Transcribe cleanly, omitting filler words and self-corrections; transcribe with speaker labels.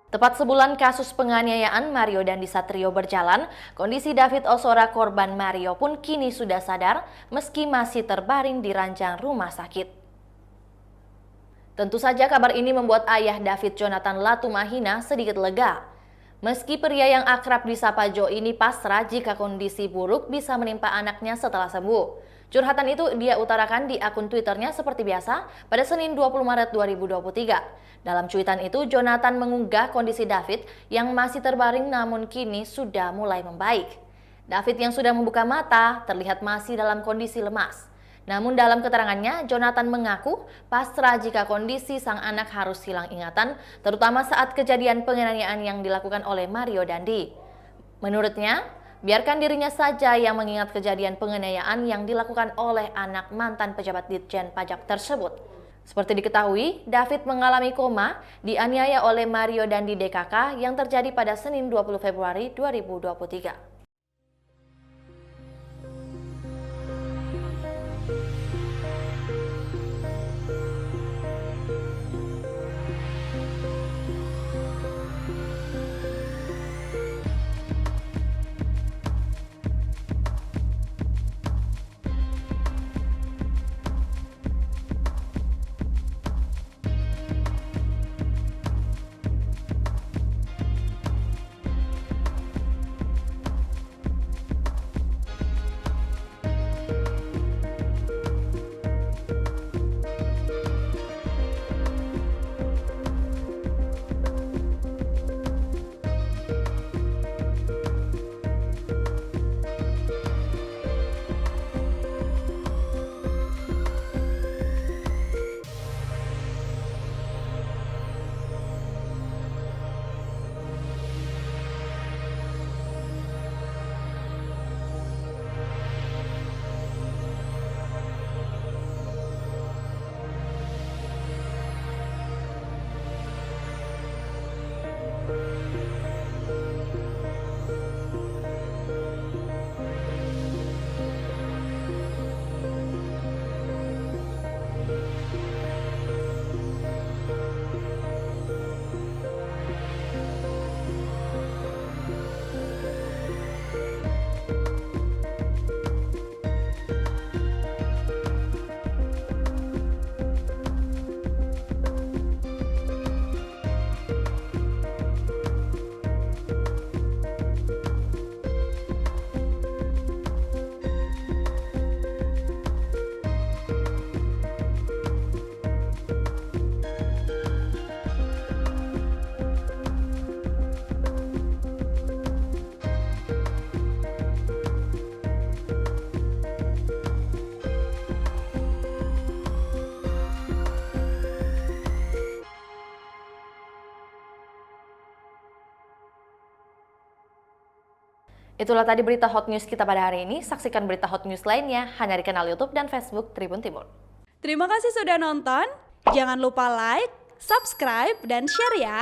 Speaker 1: Tepat sebulan kasus penganiayaan Mario Dandi Satrio berjalan, kondisi David Ozora korban Mario pun kini sudah sadar meski masih terbaring di ranjang rumah sakit. Tentu saja kabar ini membuat ayah David Jonathan Latumahina sedikit lega. Meski pria yang akrab disapa Jo ini pasrah jika kondisi buruk bisa menimpa anaknya setelah sembuh. Curhatan itu dia utarakan di akun Twitternya seperti biasa pada Senin 20 Maret 2023. Dalam cuitan itu, Jonathan mengunggah kondisi David yang masih terbaring namun kini sudah mulai membaik. David yang sudah membuka mata terlihat masih dalam kondisi lemas. Namun dalam keterangannya, Jonathan mengaku pasrah jika kondisi sang anak harus hilang ingatan, terutama saat kejadian penganiayaan yang dilakukan oleh Mario Dandi. Menurutnya, biarkan dirinya saja yang mengingat kejadian penganiayaan yang dilakukan oleh anak mantan pejabat Ditjen Pajak tersebut. Seperti diketahui, David mengalami koma dianiaya oleh Mario Dandi DKK yang terjadi pada Senin 20 Februari 2023. Itulah tadi berita hot news kita pada hari ini. Saksikan berita hot news lainnya hanya di kanal YouTube dan Facebook Tribun Timur.
Speaker 2: Terima kasih sudah nonton. Jangan lupa like, subscribe, dan share ya.